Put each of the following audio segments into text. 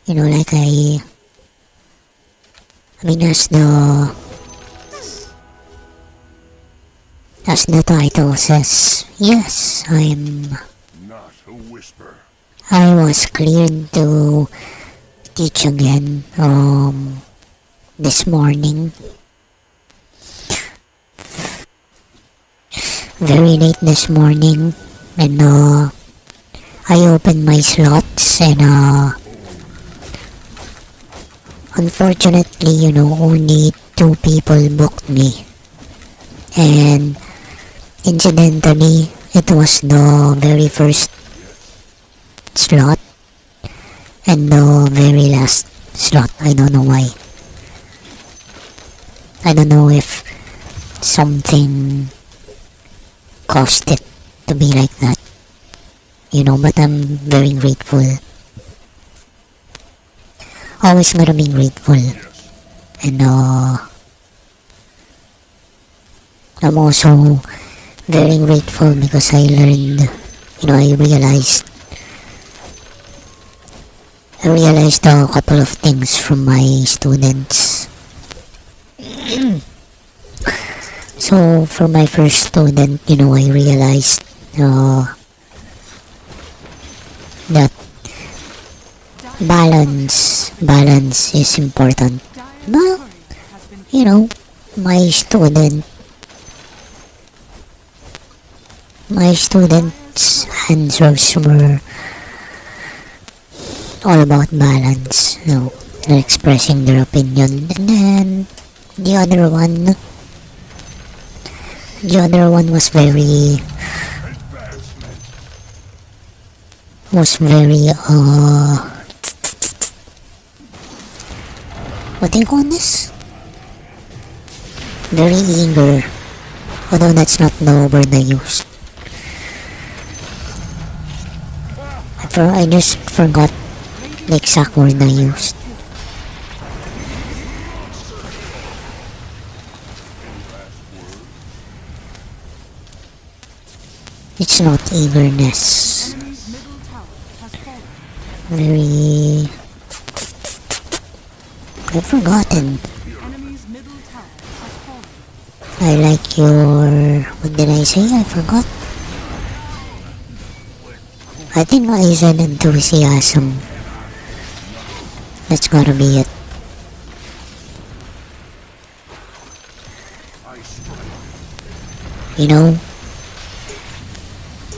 Like I mean, as the title says, yes, Not a whisper. I was cleared to teach again, this morning. Very late this morning, and, I opened my slots, and, unfortunately, only two people booked me. And incidentally, it was the very first slot and the very last slot. I don't know why. I don't know if something caused it to be like that. But I'm very grateful. Always gonna be grateful. And I'm also very grateful because I learned, I realized a couple of things from my students. So for my first student, I realized that balance is important. But my student my students' answers were all about balance. They're expressing their opinion, and then the other one was very what do you call this? Very eager. Although that's not the word I used. I just forgot the exact word I used. It's not eagerness. Very... I've forgotten. I like your... What did I say? I forgot. I think I said enthusiasm. That's gotta be it.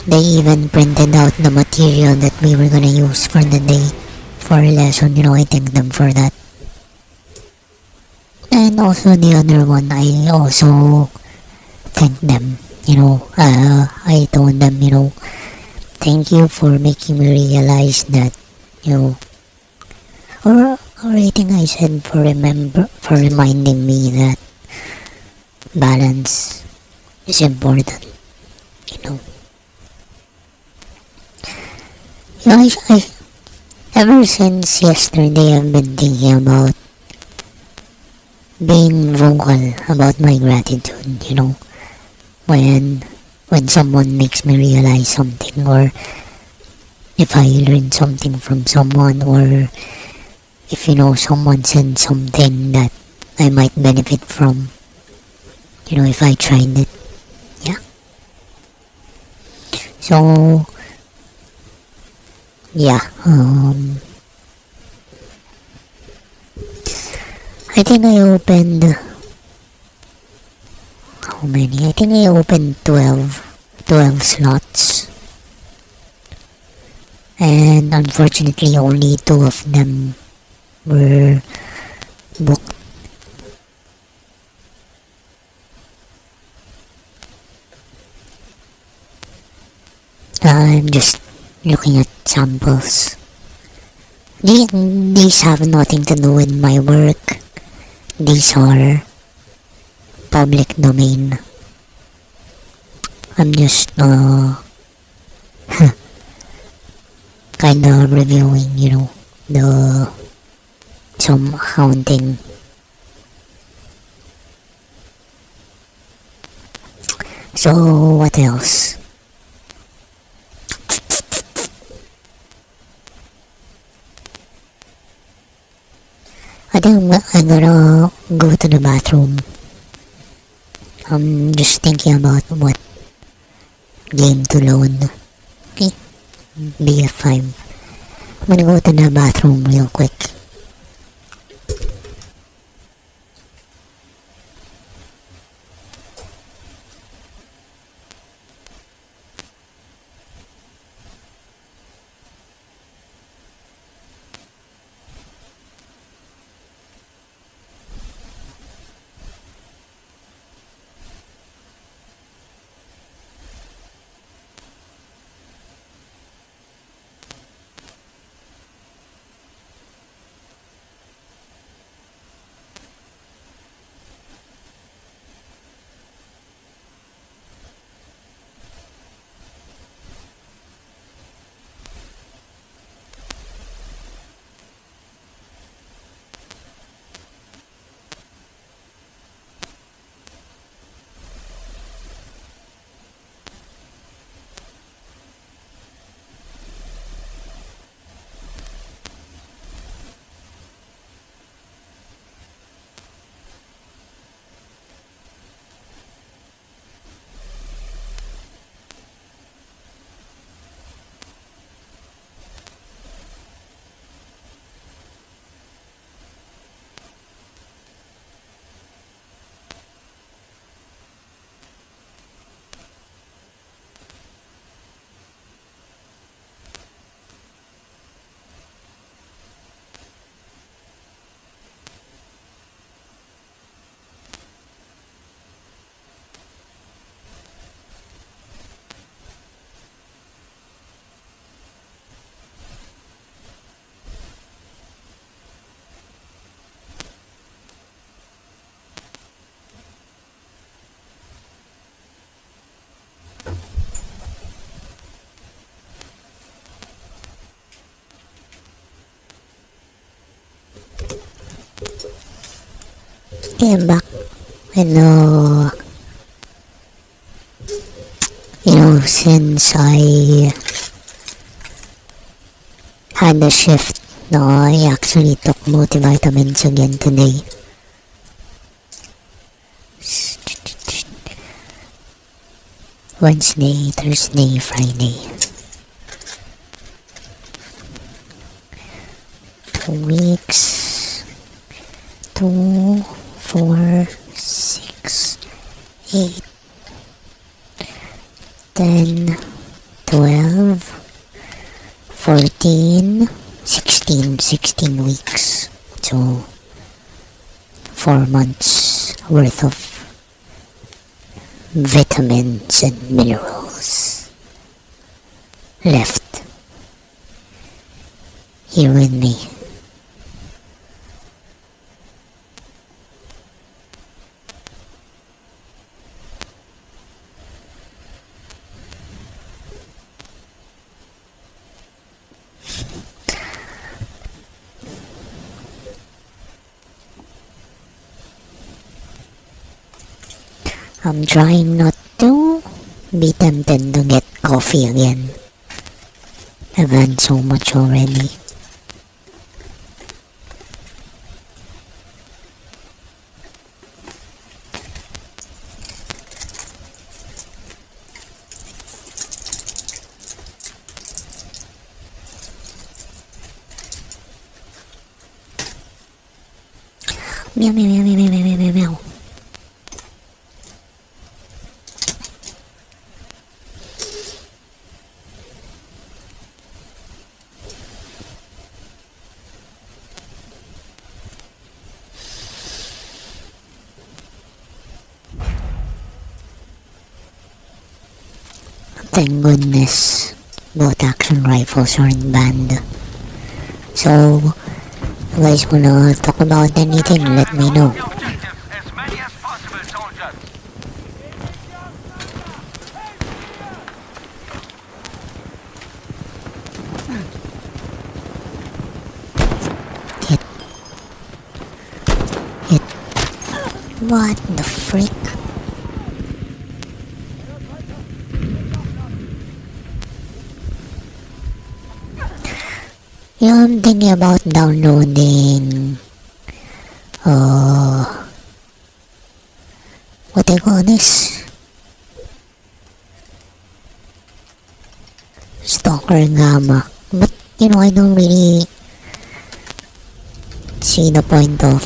They even printed out the material that we were gonna use for the day, for a lesson. I thank them for that. And also the other one, I also thank them. I told them, thank you for making me realize that, or I think I said for reminding me that balance is important. I ever since yesterday I've been thinking about being vocal about my gratitude, when someone makes me realize something, or if I learn something from someone, or if someone said something that I might benefit from, if I tried it. Yeah. So yeah, I think I opened how many? I think I opened 12 slots, and unfortunately only 2 of them were booked. I'm just looking at samples. These have nothing to do with my work. These are public domain. I'm just kind of reviewing, some accounting. So what else? I think I'm gonna go to the bathroom. I'm just thinking about what game to load. Okay, BF5. I'm gonna go to the bathroom real quick. Okay, I'm back. And since I had a shift, no, I actually took multivitamins again today. Wednesday, Thursday, Friday. 2 weeks. 2, 4, 6, 8, 10, 12, 14, 16 weeks. So 4 months worth of vitamins and minerals left here with me. I'm trying not to be tempted to get coffee again. I've had so much already. Meow meow meow meow meow meow meow meow. Thank goodness both action rifles aren't banned. So, if you guys wanna talk about anything, let me know. Hit. Hit. What the frick? I'm thinking about downloading uh, what do you call this? Stalker Gamma. But, I don't really see the point of,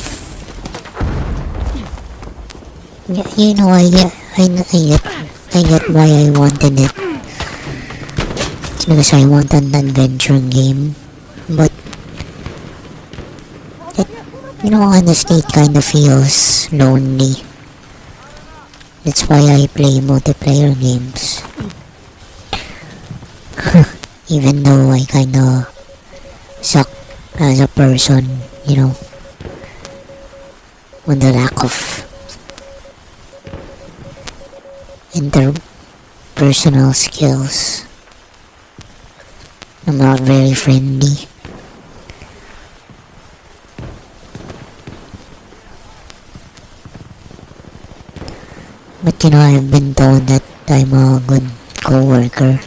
I get why I wanted it. It's because I want an adventure game. But, honestly, it kind of feels lonely. That's why I play multiplayer games. Even though I kinda suck as a person, with the lack of interpersonal skills. I'm not very friendly. But I've been told that I'm a good co-worker.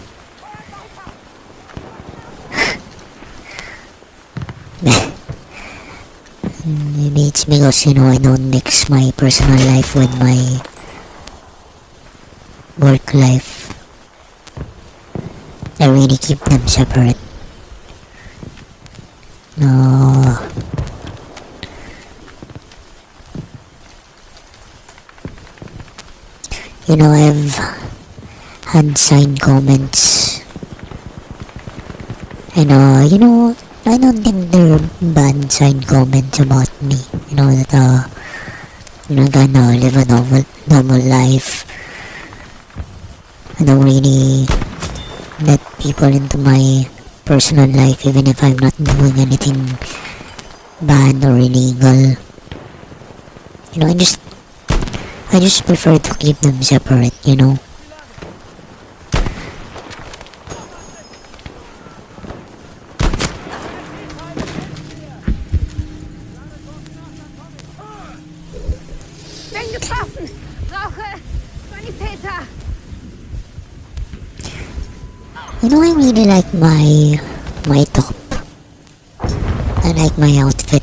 Maybe it's because, I don't mix my personal life with my work life. I really keep them separate. No. I've had side comments. And, I don't think they're bad side comments about me. That, gonna live a normal life. I don't really let people into my personal life even if I'm not doing anything bad or illegal. I just prefer to keep them separate. Bin getroffen! Brauche Sanitäter! I really like my top. I like my outfit.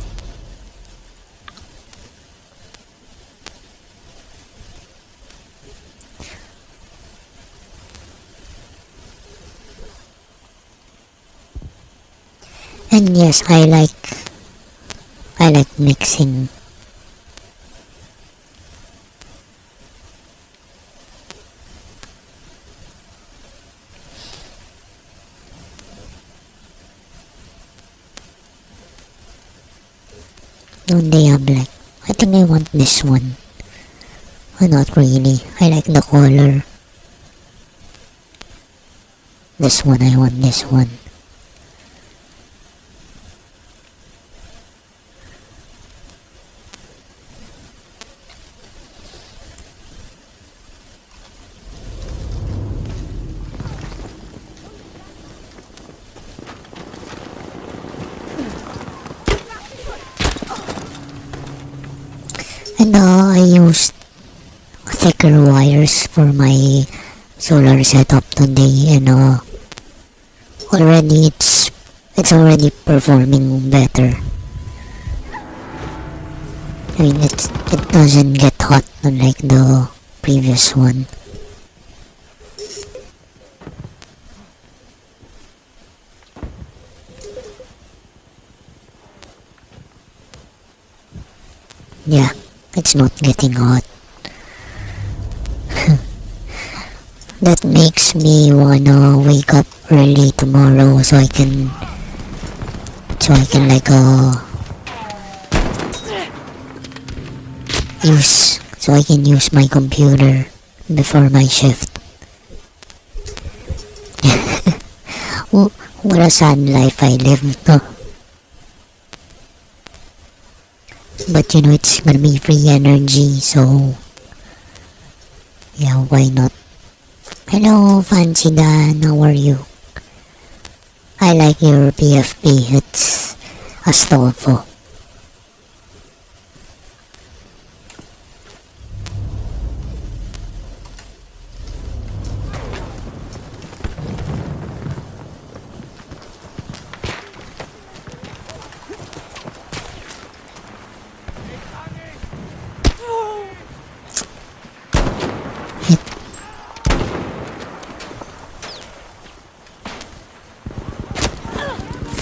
And yes, I like mixing. Don't they have I think I want this one. Oh, not really. I like the color. This one, I want this one. And I used thicker wires for my solar setup today, and already it's already performing better. I mean, it doesn't get hot unlike the previous one. Yeah, it's not getting hot. That makes me wanna wake up early tomorrow so I can use my computer before my shift. What a sad life I live, no? But it's gonna be free energy, so yeah, why not? Hello, Fancy Dan, how are you? I like your PFP, it's Astolfo.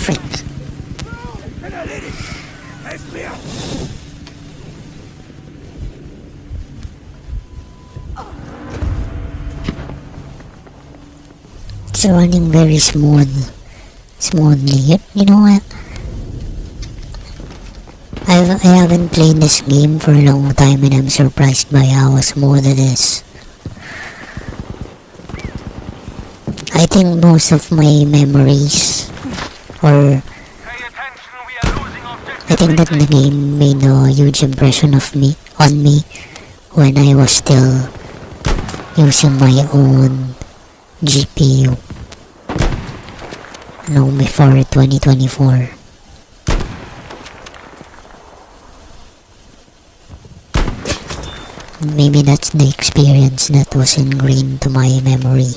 Frick. Helft mir! It's running very smoothly. You know what? I haven't played this game for a long time and I'm surprised by how smooth it is. I think most of my memories, or I think that the game made a huge impression on me when I was still using my own GPU. No, before 2024. Maybe that's the experience that was ingrained to my memory.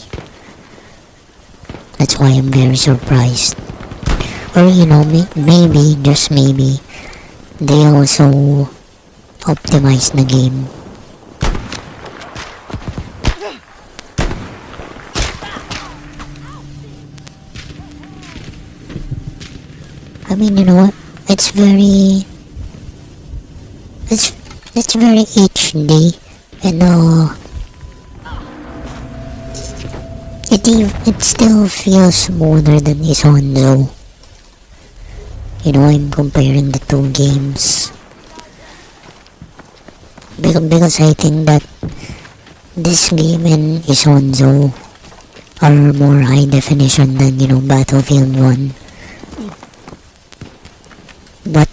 That's why I'm very surprised. Or maybe, just maybe, they also optimized the game. I mean, you know what? It's very HD, and it still feels smoother than Isonzo. I'm comparing the two games because I think that this game and Isonzo are more high definition than Battlefield 1. But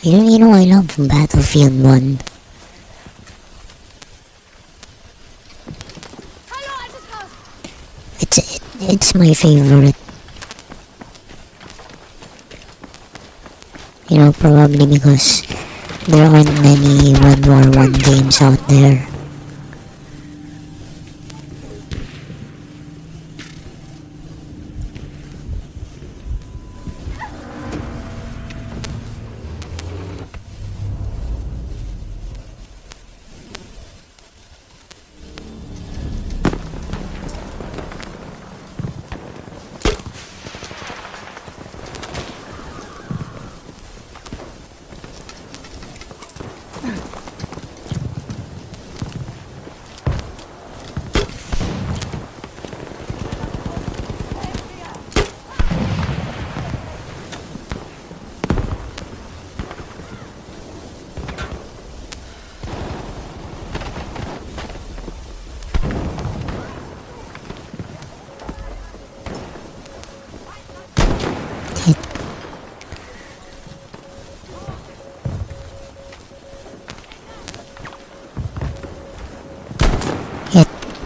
I love Battlefield 1. It's my favorite. Probably because there aren't many World War One games out there.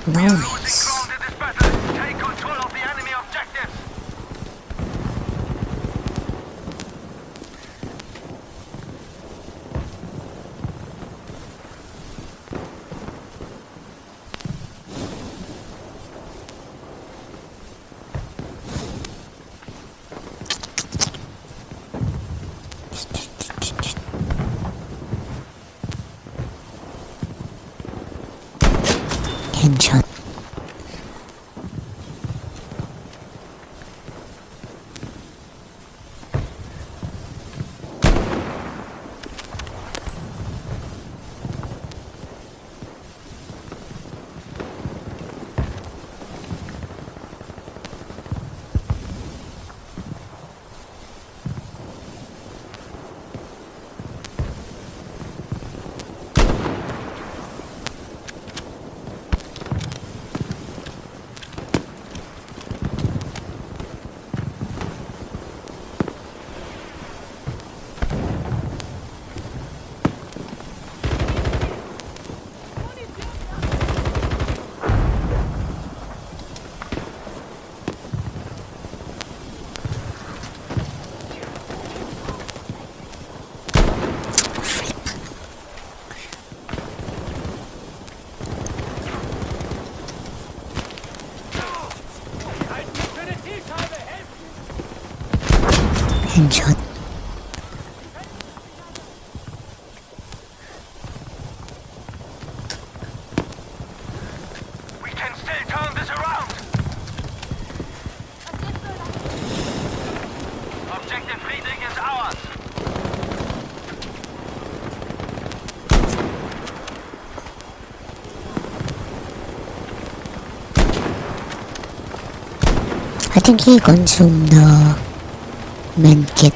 Nice. Headshot. Headshot. We can still turn this around! Objective Friedrich is ours. I think he consumed the medkit.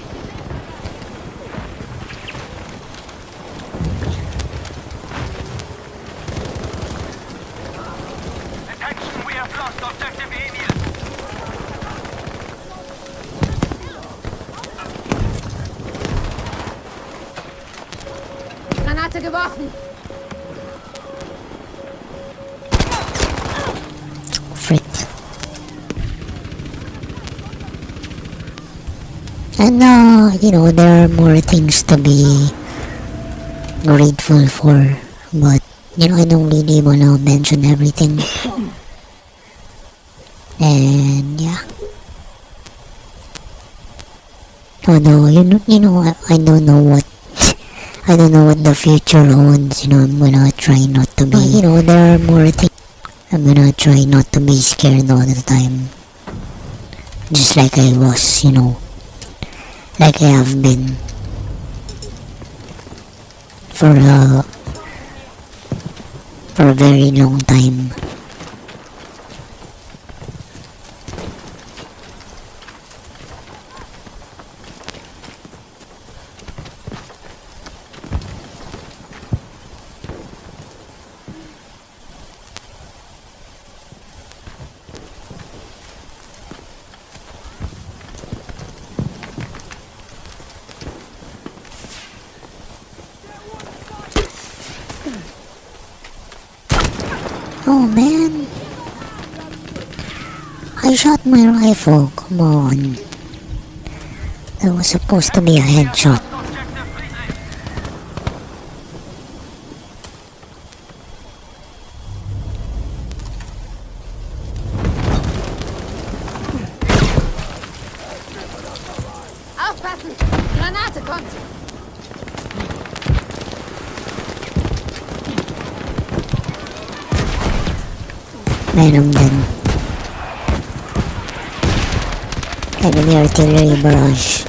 Attention, we have lost Objective Emil. Granate geworfen. Frick. And there are more things to be grateful for, but I don't really wanna mention everything. And yeah. Although I don't know what I don't know what the future holds. I'm gonna try not to be. There are more things. I'm gonna try not to be scared all the time, just like I was. Like I have been for a very long time. Oh man, I shot my rifle. Come on, that was supposed to be a headshot. Objective Friedrich. Aufpassen! Granate kommt! Venom then. Enemy artillery barrage.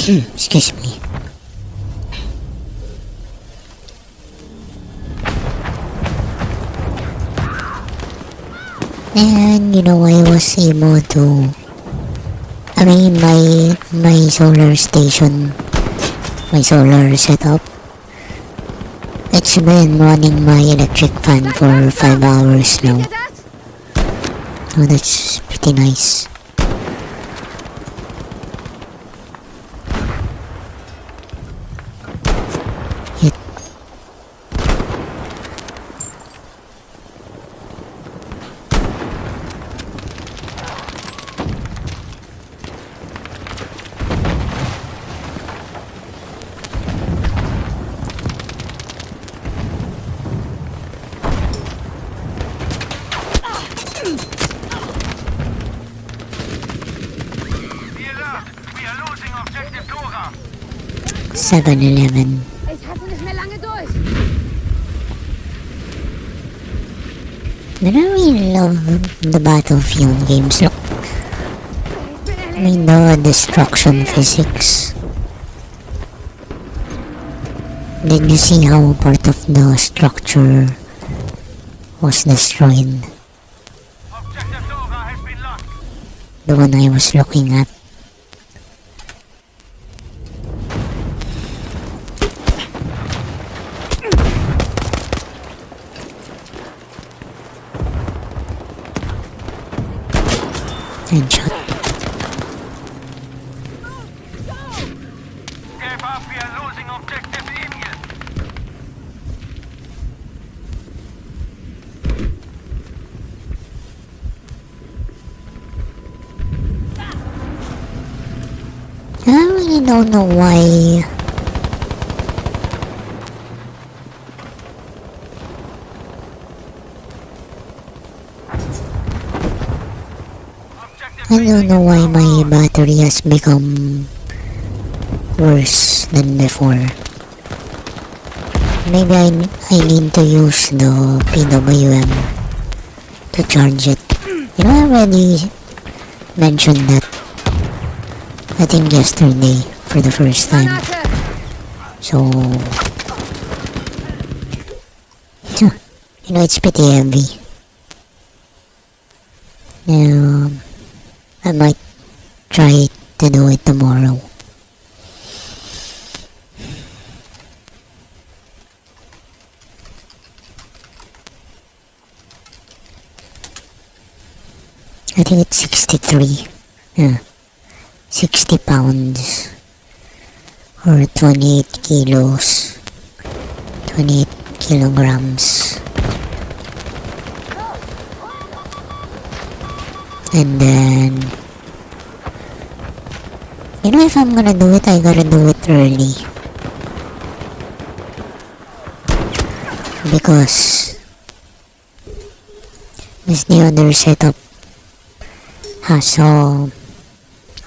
Excuse me. And I was able to. I mean, my solar station, my solar setup. It's been running my electric fan for 5 hours now. Oh, that's pretty nice. Be alert. We are losing Objective Dora. 7-Eleven. Ich halte nicht mehr lange durch. But I really love the Battlefield games. Look, I mean the destruction physics. Did you see how part of the structure was destroyed? Objective Dora has been lost. The one I was looking at. Headshot. Gave up, we are losing objective Indian. I really don't know why. Objective I don't know why my battery has become worse than before. Maybe I need to use the PWM to charge it. You know, I already mentioned that, I think yesterday for the first time. Granate! So, you know, it's pretty heavy. I might try to do it tomorrow. I think it's 63. Yeah. 60 pounds. Or 28 kilos. 28 kilograms. And then, you know, if I'm gonna do it, I gotta do it early. Because the other setup has a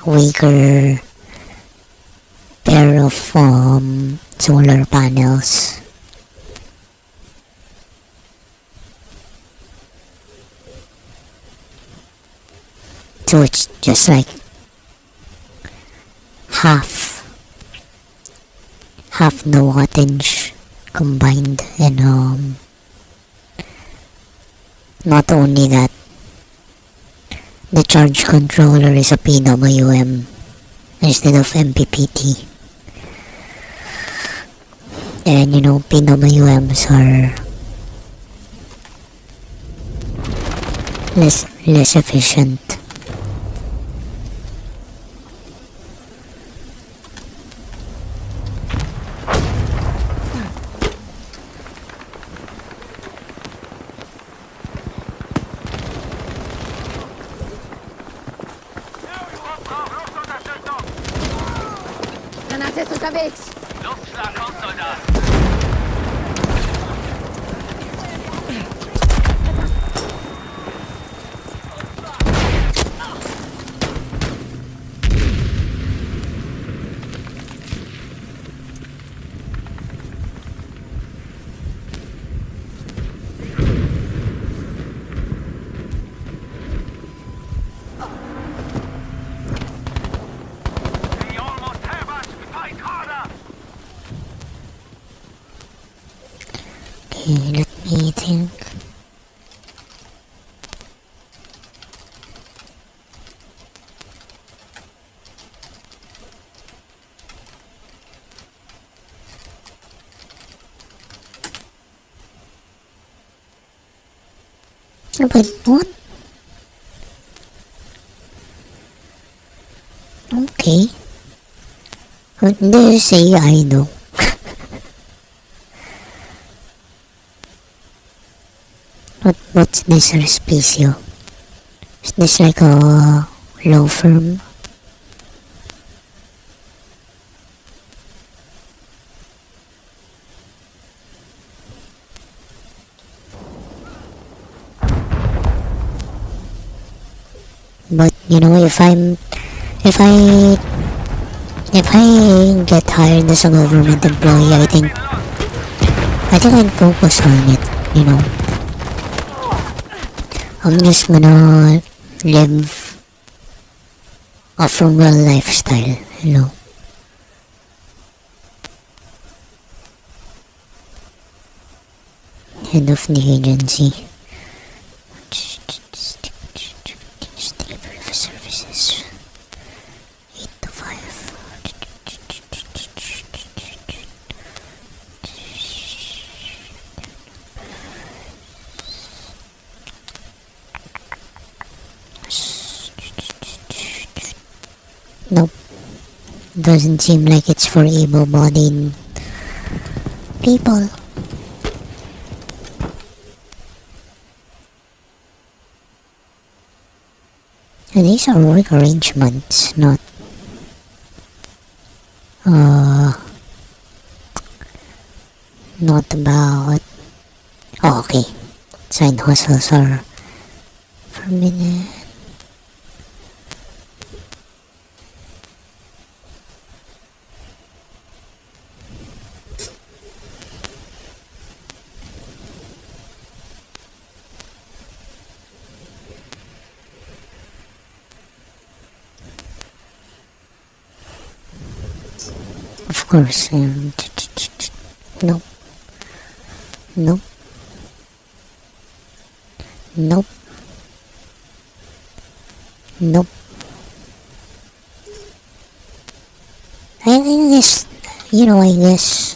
weaker pair of solar panels. So it's just like half the wattage combined, and not only that, the charge controller is a PWM instead of MPPT. And you know, PWMs are less efficient. Granate ist unterwegs! Luftschlag kommt, Soldat. We almost have us. Fight harder. Okay, let me think. But what? Okay. What do you say I know? What's this Respicio? Is this like a law firm? But you know, if I get hired as a government employee, I think I'd focus on it, you know. I'm just gonna live a frugal lifestyle, you know. Head of the agency. Delivery services. 8 to 5. Nope. Doesn't seem like it's for able-bodied people. And these are work arrangements, not not about. Oh, okay. Side hustles are forbidden. Of course, nope, nope, nope, nope. I guess, I guess,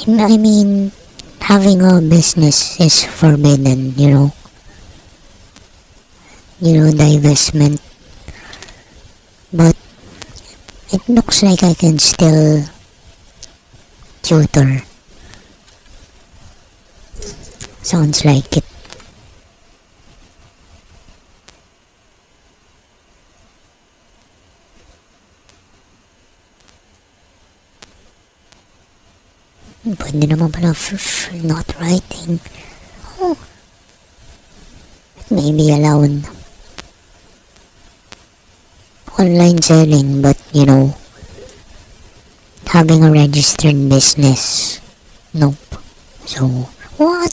I mean, having a business is forbidden, divestment. But it looks like I can still tutor. Sounds like it. Pwede naman pala for not writing. Oh, maybe allowed. Online selling, but having a registered business, nope. So, what?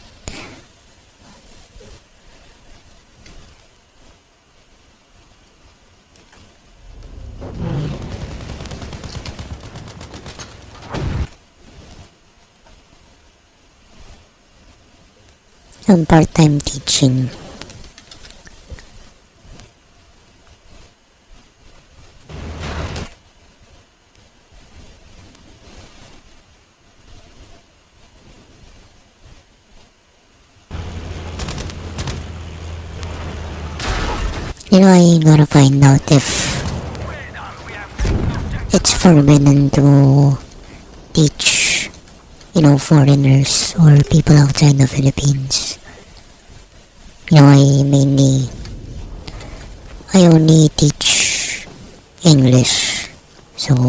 I'm part-time teaching. I gotta find out if it's forbidden to teach, foreigners or people outside the Philippines. I only teach English, so We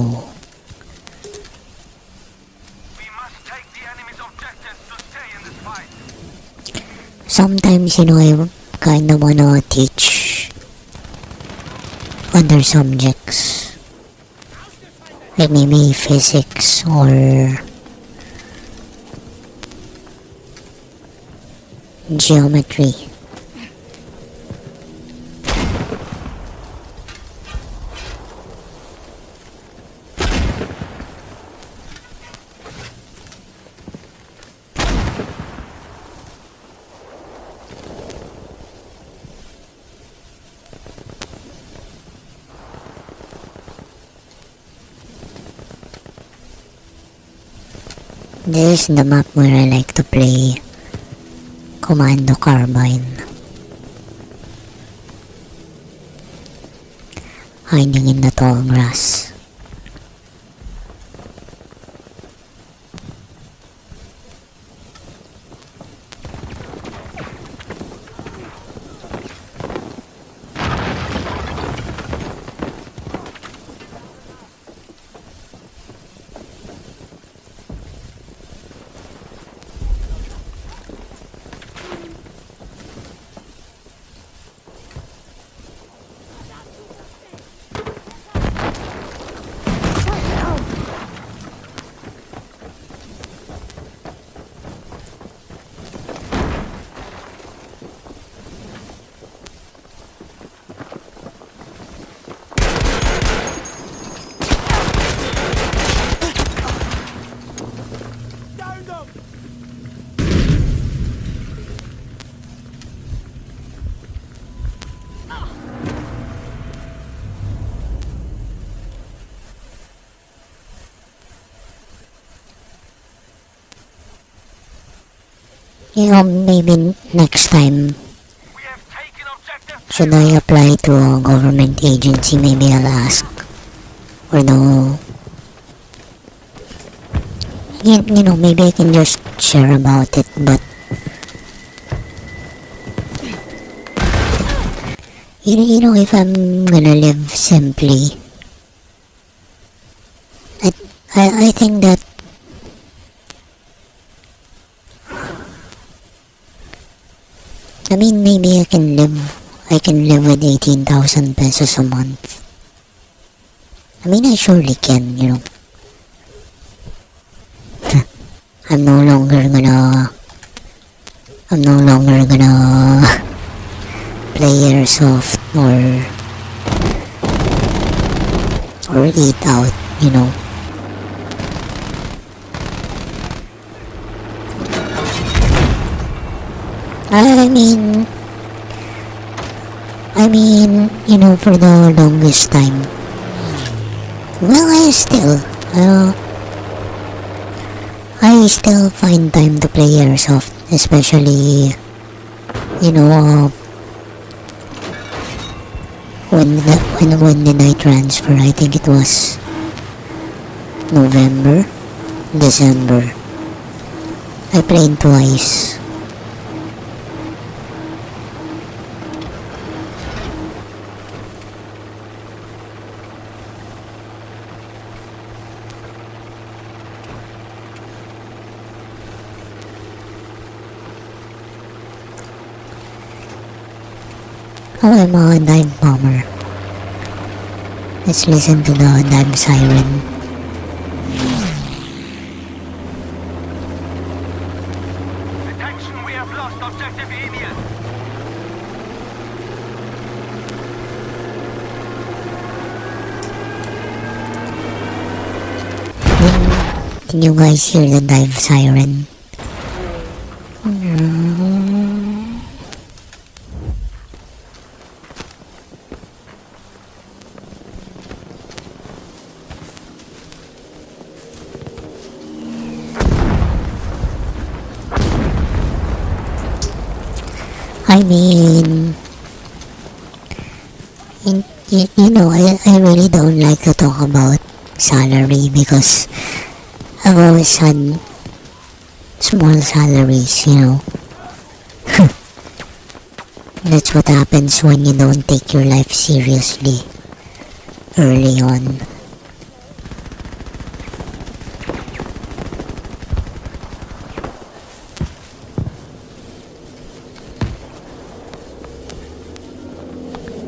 must take the enemy's objectives to stay in this fight. sometimes, I kinda wanna teach other subjects, like maybe physics or geometry. This is the map where I like to play Commando Carbine. Hiding in the tall grass. Maybe next time We have taken objective Should I apply to a government agency? Maybe I'll ask. Or no. Maybe I can just share about it, but if I'm gonna live simply, I think that maybe I can live with 18,000 pesos a month. I surely can. I'm no longer gonna play airsoft or eat out. For the longest time, well, I still find time to play airsoft, especially, when did I transfer? I think it was November, December. I played twice. Oh, I'm a dive bomber. Let's listen to the dive siren. Attention, we have lost objective Emil. Can you guys hear the dive siren? I really don't like to talk about salary because I've always had small salaries. That's what happens when you don't take your life seriously early on.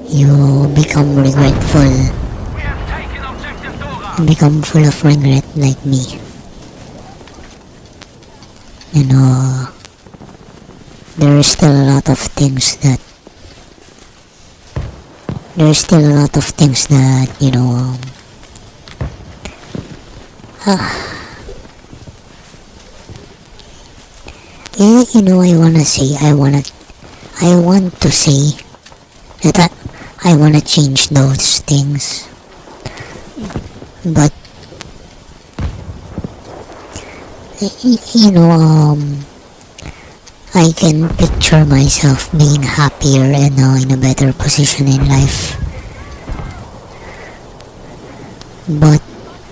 You become regretful. We have taken objective Dora. You become full of regret like me. There are still a lot of things that I want to say that I want to change those things, but I can picture myself being happier and in a better position in life. But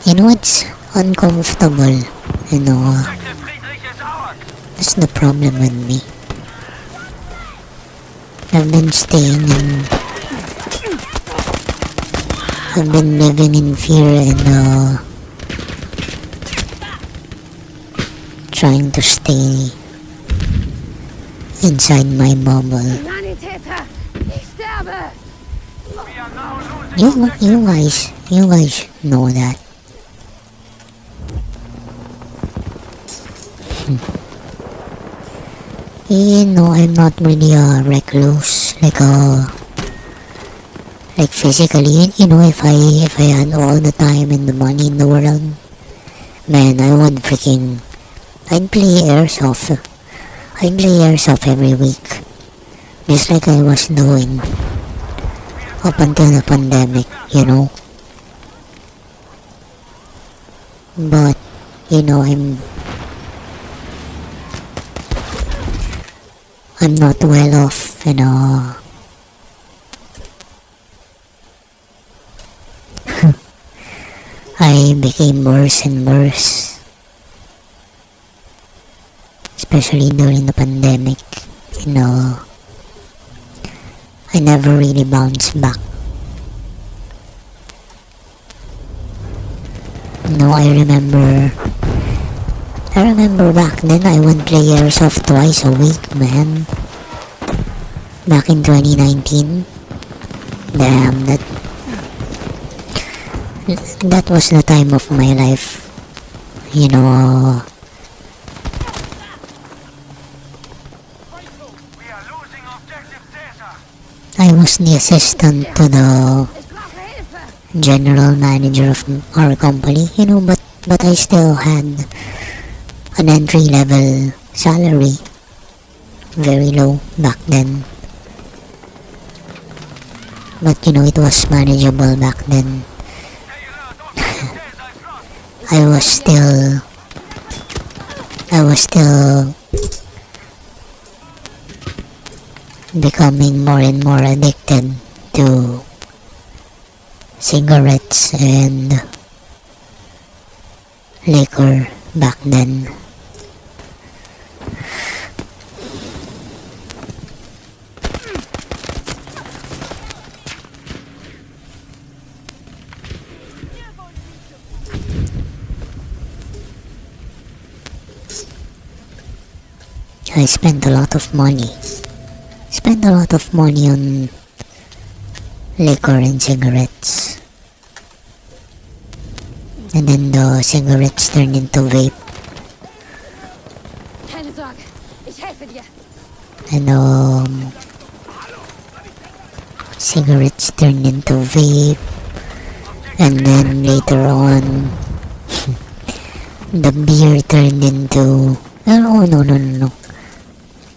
it's uncomfortable. Objective Friedrich is ours. That's the problem with me. I've been living in fear and trying to stay inside my bubble. Sanitäter, ich sterbe! We are now losing objective. You guys know that. I'm not really a recluse, like physically. If I had all the time and the money in the world, man, I'd play airsoft. I'd play airsoft every week, just like I was doing up until the pandemic. But I'm not well off, I became worse and worse, especially during the pandemic. You know, I never really bounced back. No, I remember back then I would play Airsoft twice a week, man. Back in 2019. Damn, that was the time of my life. You know, We are losing objective data. I was the assistant to the Ich brauche Hilfe! general manager of our company, you know, but I still had an entry level salary, very low back then. But you know, it was manageable back then. Stay alert. Objective data is lost. I was still becoming more and more addicted to cigarettes and liquor back then. I spent a lot of money. On liquor and cigarettes. And then the cigarettes turned into vape. Keine Sorge, ich helfe dir. And cigarettes turned into vape. And then later on, the beer turned into... No.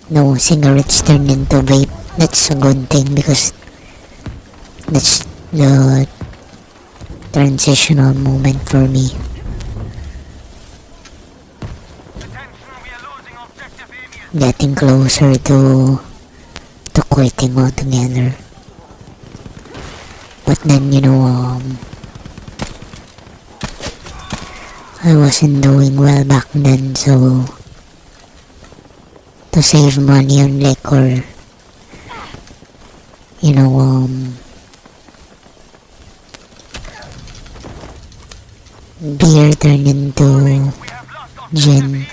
No, cigarettes turned into vape. That's a good thing because that's the transitional moment for me. Attention, we are losing objective areas. Getting closer to quitting altogether. But then, you know, I wasn't doing well back then, so to save money on liquor, you know, beer turned into We have lost objective gin. areas.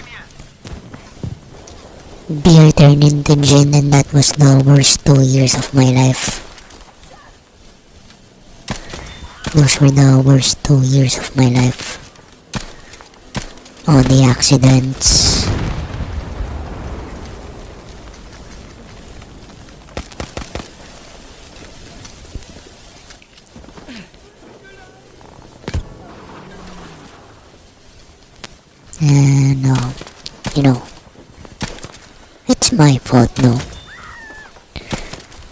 Beer turned into gin, and that was the worst 2 years of my life. Those were the worst 2 years of my life. All the accidents. And, you know, it's my fault, no?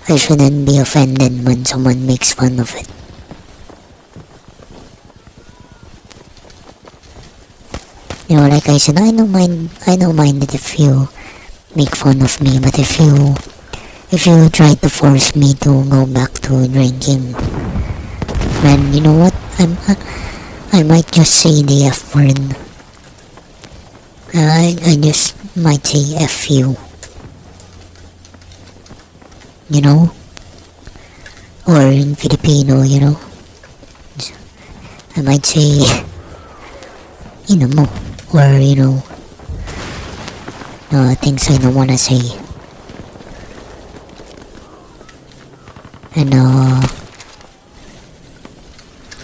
I shouldn't be offended when someone makes fun of it. You know, like I said, I don't mind it if you make fun of me, but if you try to force me to go back to drinking, man, you know what? I might just say the F word. I just might say F you. You know? Or in Filipino, you know? I might say, you know, mo. Or, you know, things I don't wanna say. And,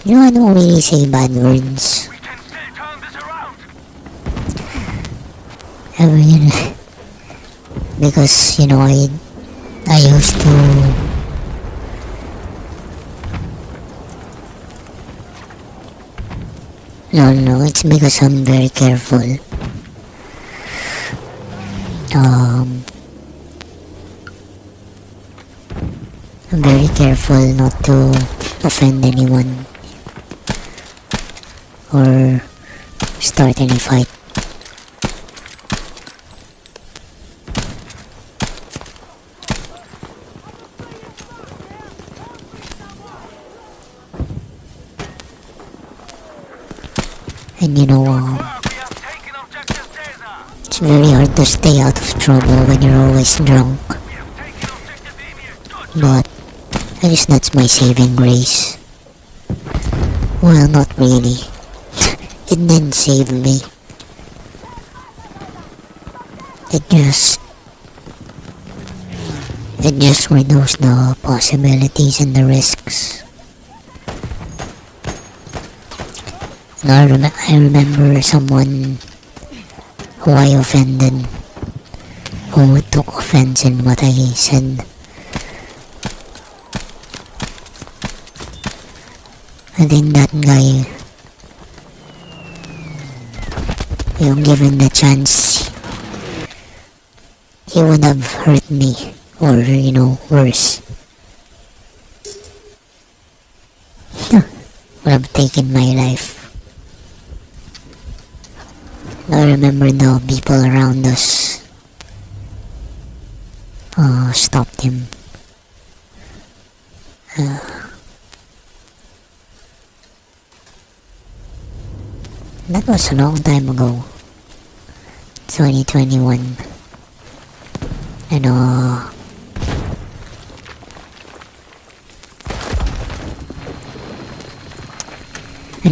you know, I don't really say bad words. We can still turn this around. Ever, you know, because, you know, I used to no, it's because I'm very careful. I'm very careful not to offend anyone or start any fight. And you know, We have taken objective Caesar. it's very hard to stay out of trouble when you're always drunk. We have taken objective Emir. Good. But I guess that's my saving grace. Well, not really. It didn't save me. It just reduced the possibilities and the risks. And I remember someone who I offended, who took offense in what I said. I think that guy, given the chance, he would have hurt me, or worse. Would have taken my life. I remember the people around us stopped him. That was a long time ago. 2021. And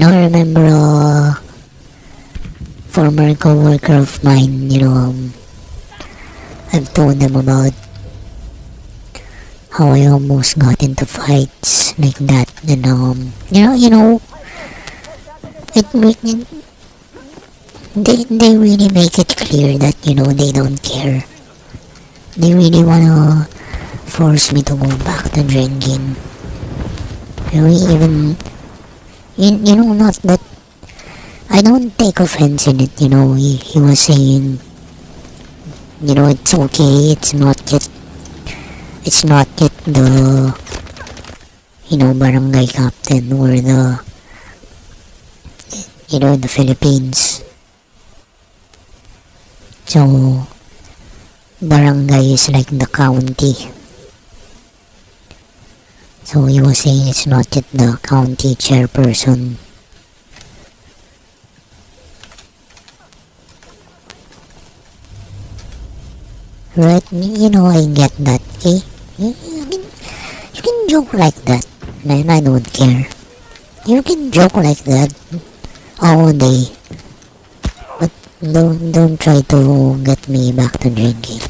I remember a former co-worker of mine, I've told them about how I almost got into fights like that, and they really make it clear that they don't care. They really wanna force me to go back to drinking. Even not that I don't take offense in it. He was saying, it's okay. It's not yet the barangay captain or the in the Philippines. So barangay is like the county. So he was saying it's not yet the county chairperson. Right? I get that, okay? You can joke like that, man. I don't care. You can joke like that all day. But don't try to get me back to drinking.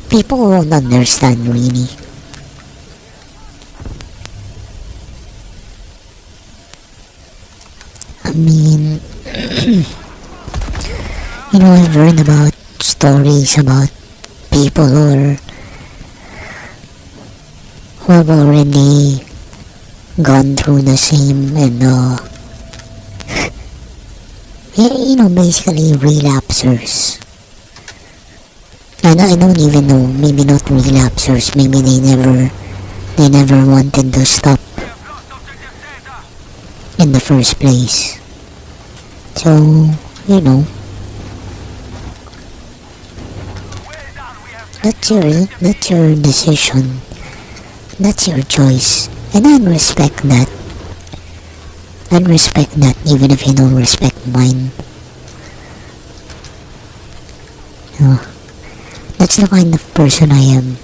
People won't understand really. I mean, I've heard about stories about people who have already gone through the same and basically relapsers. And I don't even know, maybe not relapsers, maybe they never wanted to stop in the first place. So, that's your decision. That's your choice. And I respect that. I respect that even if you don't respect mine. That's the kind of person I am.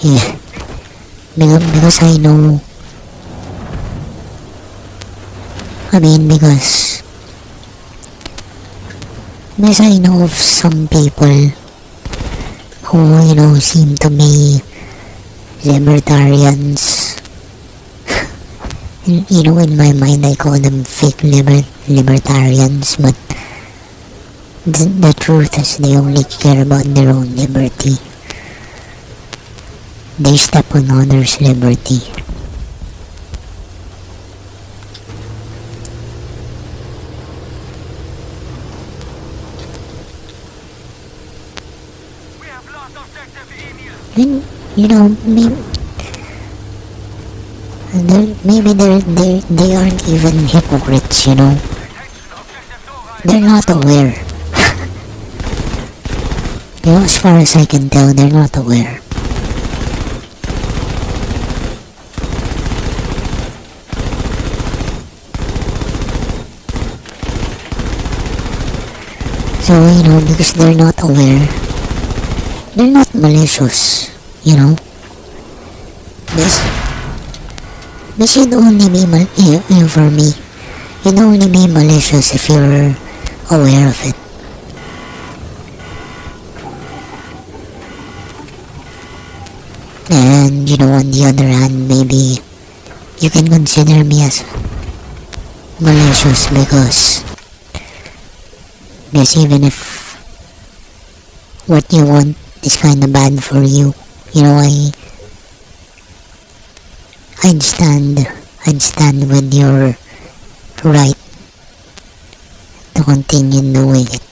Yeah. Because I know. Because I know of some people who, seem to be libertarians. In my mind I call them fake libertarians, but the truth is they only care about their own liberty. They step on others' liberty. We have lost objective Emir. And maybe they aren't even hypocrites. Attention, objective Dora. They're not aware. As far as I can tell, they're not aware. So, because they're not aware, they're not malicious, This, this should only be, for me, you'd only be malicious if you're aware of it. And, on the other hand, maybe you can consider me as malicious because even if what you want is kinda bad for you, I'd stand with your right to continue doing it.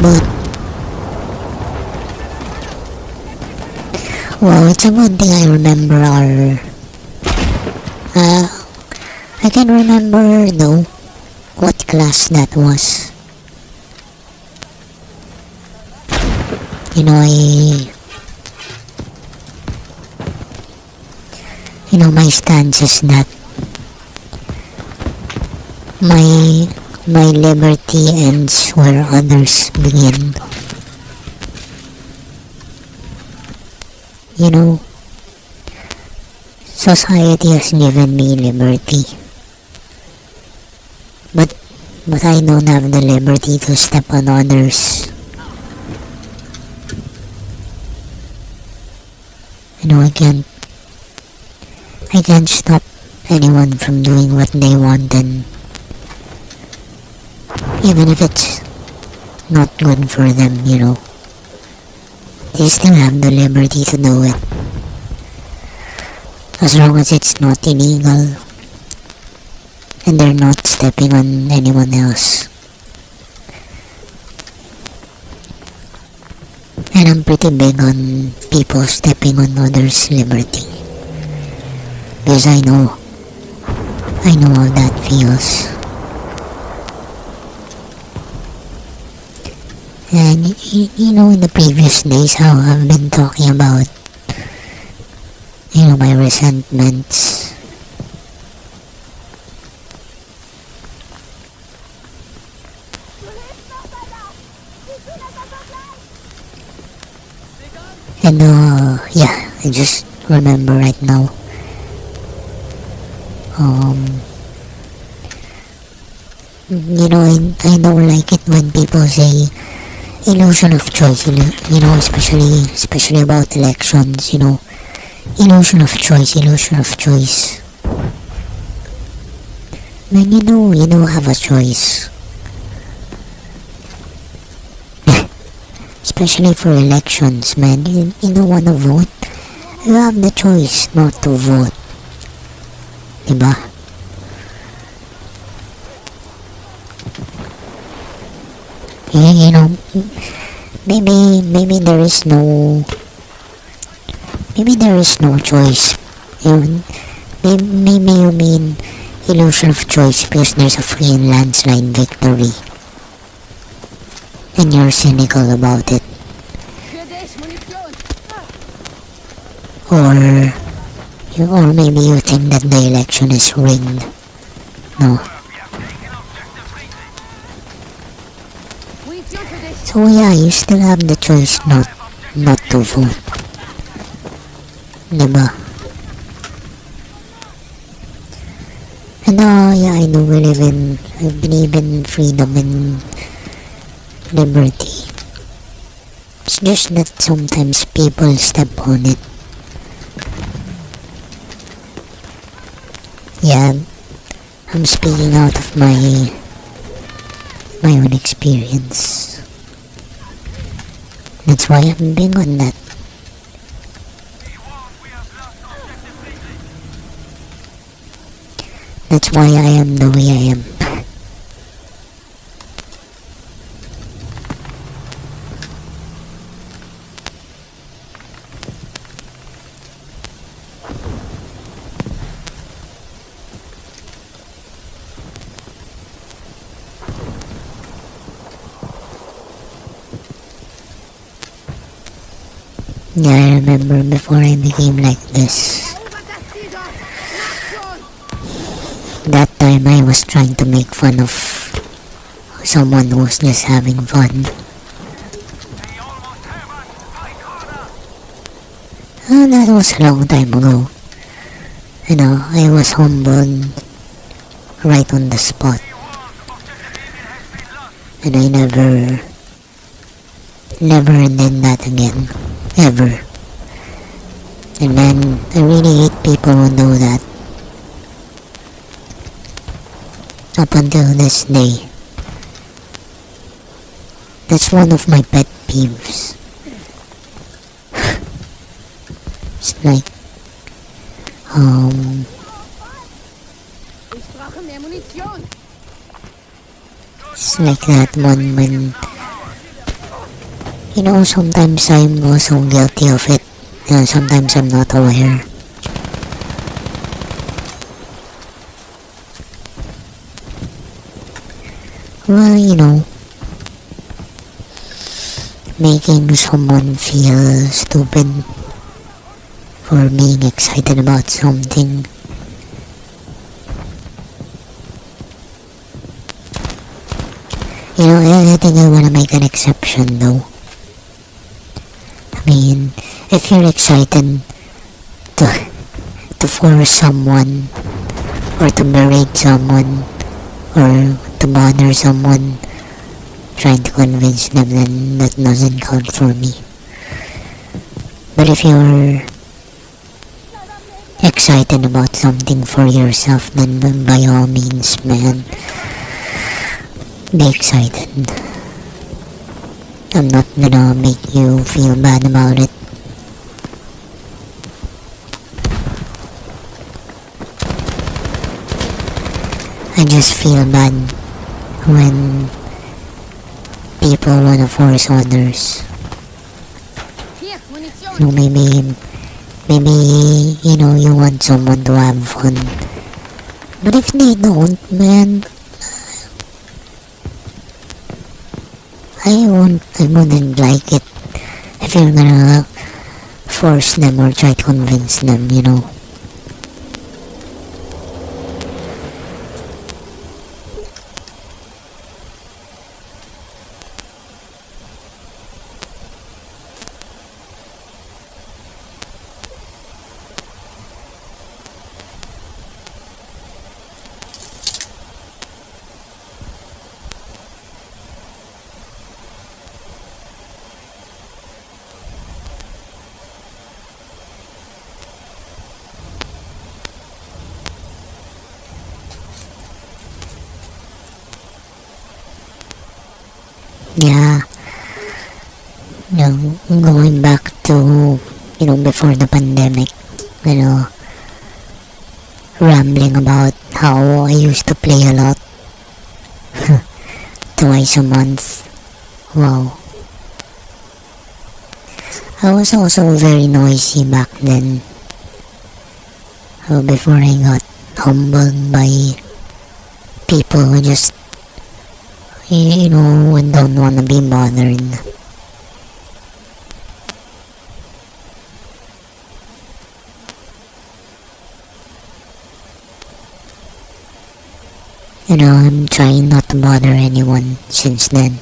But well, it's a good thing I remember I can remember though what class that was. My stance is that my liberty ends where others begin. Society has given me liberty, but I don't have the liberty to step on others. I can't stop anyone from doing what they want, and even if it's not good for them, they still have the liberty to do it. As long as it's not illegal and they're not stepping on anyone else. And I'm pretty big on people stepping on others' liberty. Because I know how that feels. And in the previous days how I've been talking about my resentments. And yeah, I just remember right now. I don't like it when people say illusion of choice, especially about elections, illusion of choice. Man, you don't have a choice. Especially for elections, man. You don't wanna vote. You have the choice not to vote. Diba? Maybe there is no choice. Maybe you mean illusion of choice because there's a free and landslide victory and you're cynical about it. Or maybe you think that the election is rigged. No. So yeah, you still have the choice not to vote. Diba? And yeah, I do I believe in freedom and liberty. It's just that sometimes people step on it. Yeah, I'm speaking out of my own experience. That's why I'm big on that. That's why I am the way I am. Yeah, I remember before I became like this. Erobert das Ziel dort! Macht schon! That time I was trying to make fun of someone who's just having fun. We almost have us. High corner. That was a long time ago. You know, I was humbled right on the spot. The walls. Objective Emil has been lost. And I never did that again. Ever. And man, I really hate people who do that. Up until this day. That's one of my pet peeves. It's like, Ich brauche mehr Munition! it's like that one when, you know, sometimes I'm also guilty of it. You know, sometimes I'm not aware. Well, you know, making someone feel stupid for being excited about something. You know, I think I want to make an exception though. I mean, if you're excited to force someone or to berate someone or to bother someone trying to convince them, then that doesn't count for me. But if you're excited about something for yourself, then by all means, man, be excited. I'm not gonna make you feel bad about it. I just feel bad when people wanna force others. Hier, Munition! You know, maybe, you know, you want someone to have fun. But if they don't, man, I wouldn't like it if you're gonna force them or try to convince them, you know. Yeah, you know, going back to, you know, before the pandemic, you know, rambling about how I used to play a lot. Twice a month. Wow. I was also very noisy back then. Before I got humbled by people who just, you know, don't wanna be bothered. You know, I'm trying not to bother anyone since then.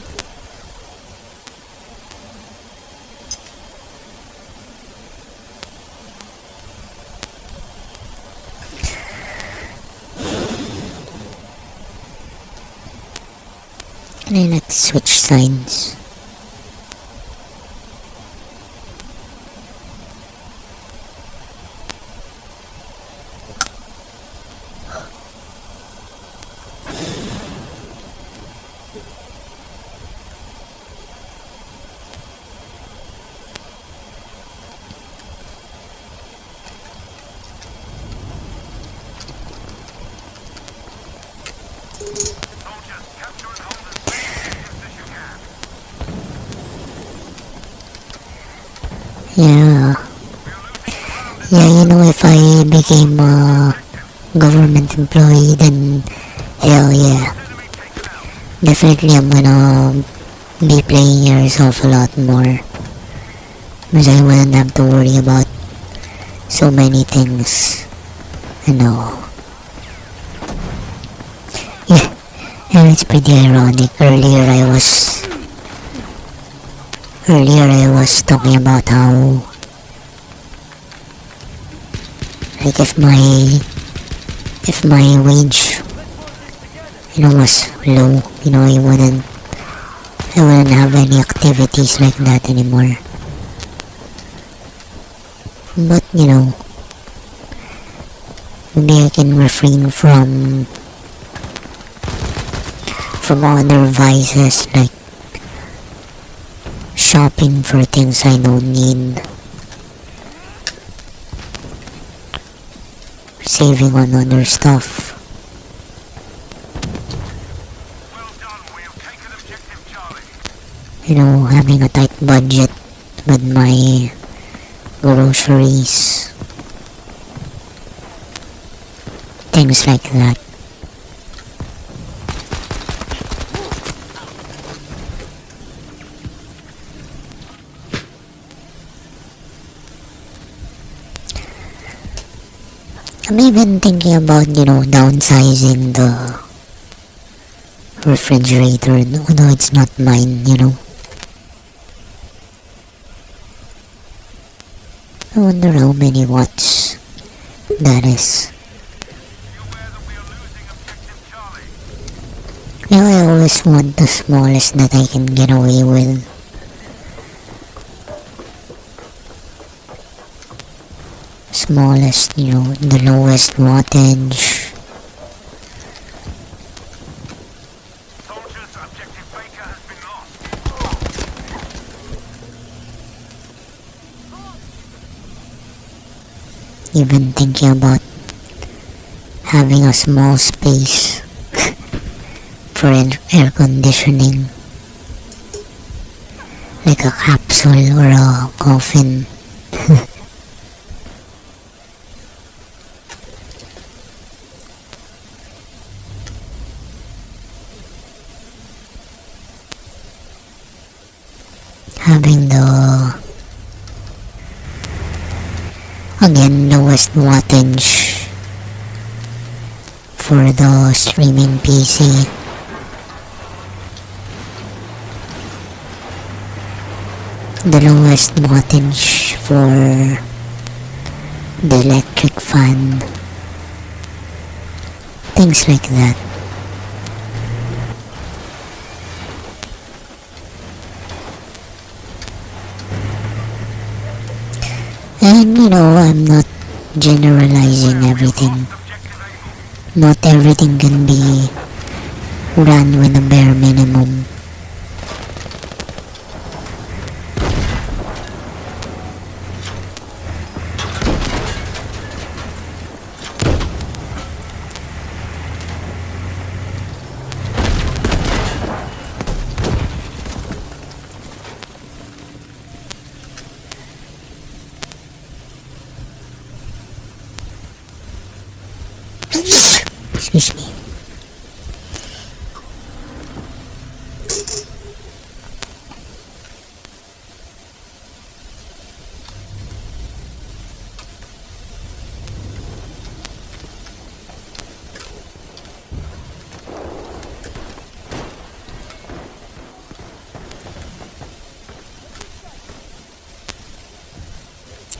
Okay, let's switch sides. Soldiers, capture and hold as many objectives as you can. Yeah. Yeah, you know, if I became a government employee, then hell yeah. Enemy taken out. Definitely I'm gonna be playing yourself a lot more. because I wouldn't have to worry about so many things. You know. Yeah, and it's pretty ironic. Earlier I was talking about how, like, if my wage, was low, I wouldn't have any activities like that anymore. But maybe I can refrain from other vices like shopping for things I don't need, saving on other stuff, Well done. We have taken objective Charlie. having a tight budget with my groceries, things like that. I'm even thinking about, downsizing the refrigerator, although it's not mine. I wonder how many watts that is. Be aware that we are losing objective Charlie. I always want the smallest that I can get away with. Smallest, the lowest wattage. Soldiers, objective Baker has been lost. Even thinking about having a small space for air conditioning, like a capsule or a coffin. Having the, again, lowest wattage for the streaming PC. The lowest wattage for the electric fan. Things like that. And I'm not generalizing everything. Not everything can be run with a bare minimum. Excuse me.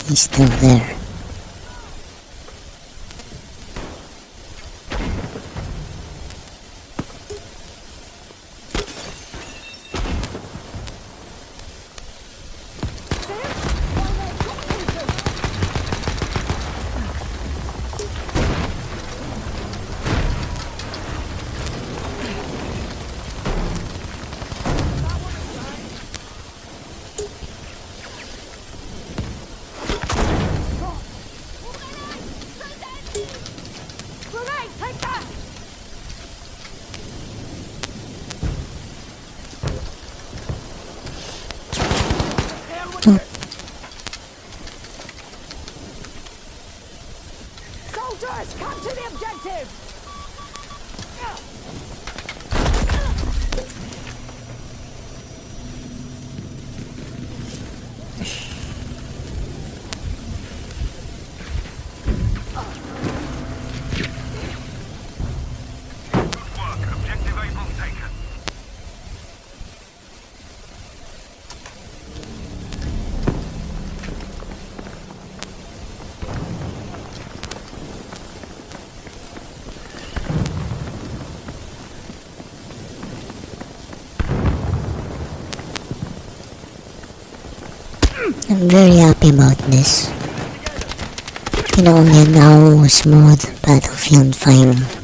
He's still there. Soldiers, come to the objective! Good work. Objective Able taken. I'm very happy about this. You know, now smooth Battlefield 5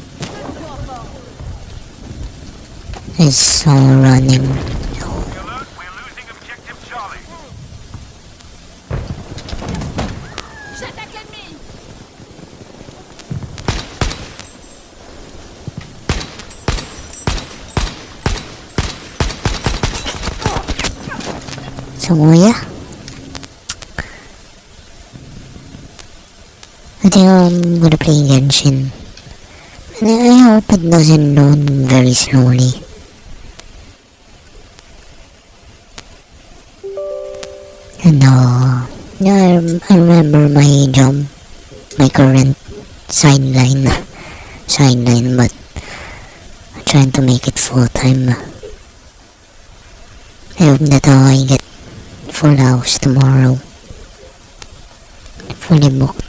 is running. Be alert. We're losing Objective Charlie. J'attaque l'ennemi! So yeah, I think I'm gonna play Genshin. And I hope it doesn't load very slowly. And yeah, I remember my job, my current sideline, but I'm trying to make it full time. I hope that I get full house tomorrow. Fully booked.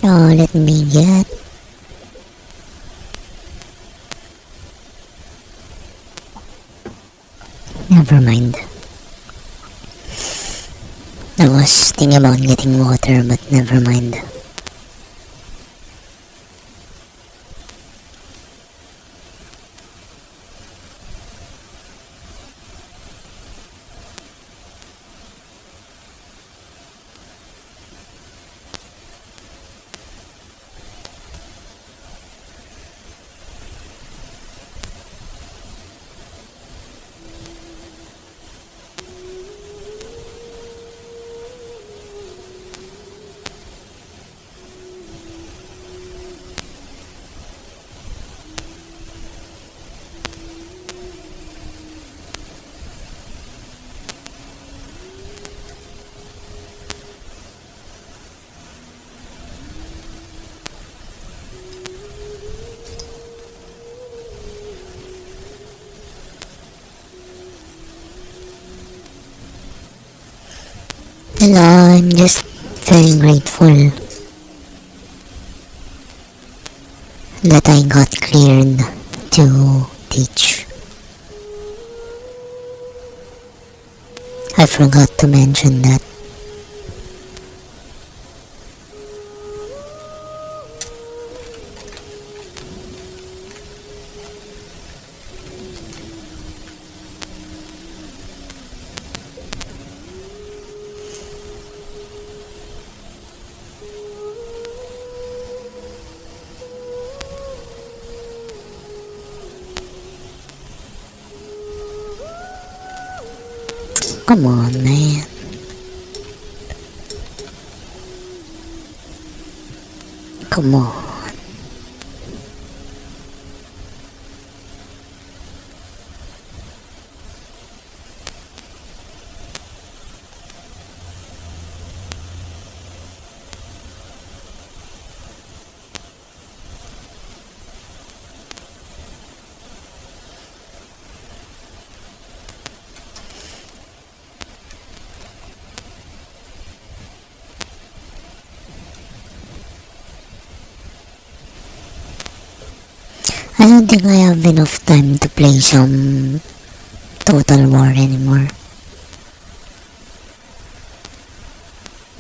Oh, let me get. Never mind. I was thinking about getting water, but never mind. And I'm just very grateful that I got cleared to teach. I forgot to mention that. Come on, man. Come on. I don't think I have enough time to play some Total War anymore.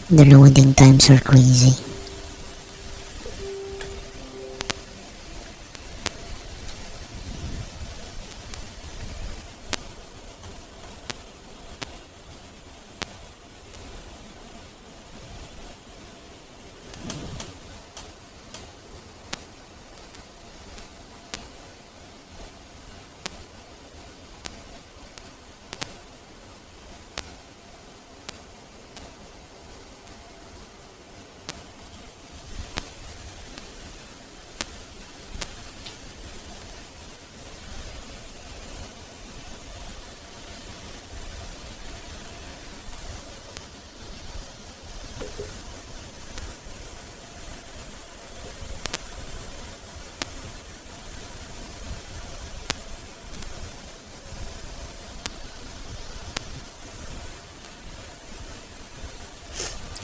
The loading times are crazy.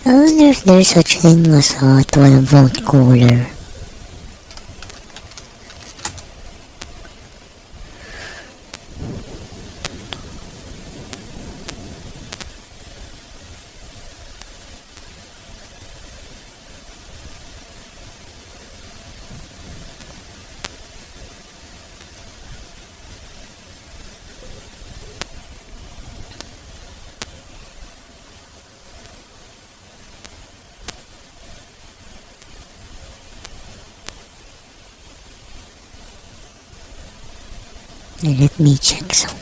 I wonder if there's such a thing as a 12-volt cooler. Let me check something.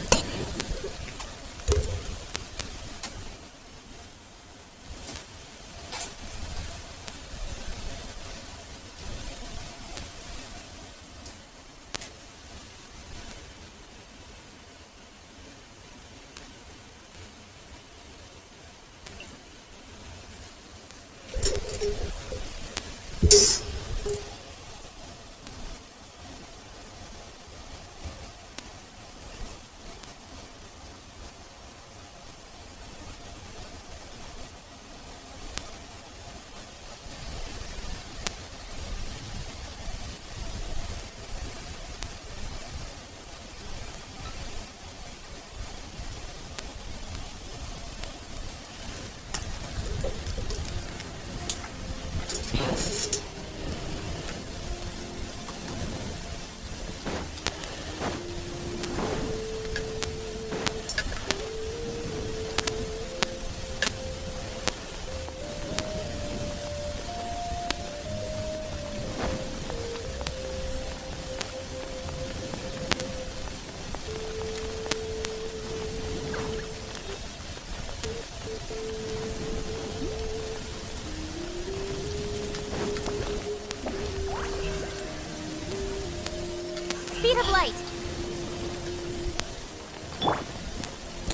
Speed of light.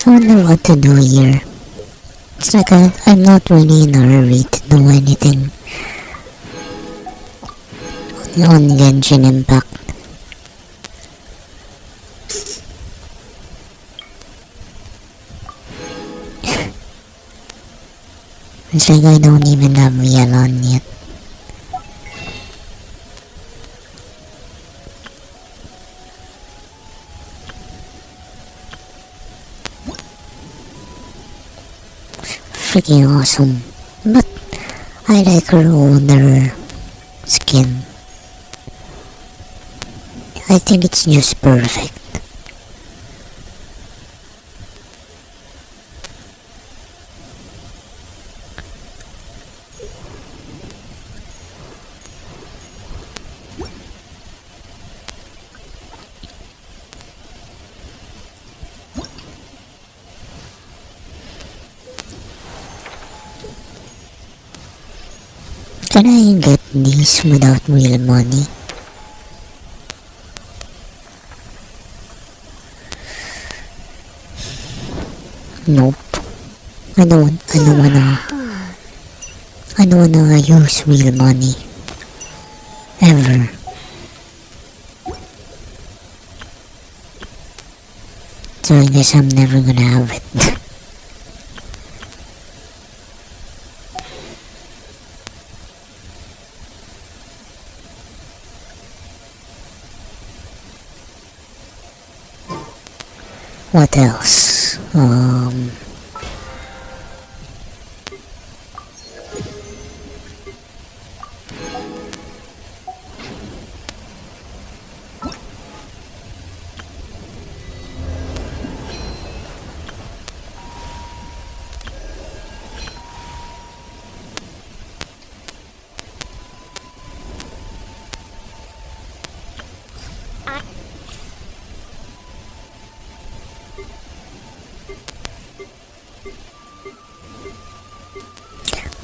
I wonder what to do here. It's like I'm not really in a hurry to do anything on Genshin Impact. It's like I don't even have Yalan yet. Freaking awesome. But I like her older skin. I think it's just perfect. Can I get these without real money? Nope. I don't wanna use real money. Ever. So I guess I'm never gonna have it. What else?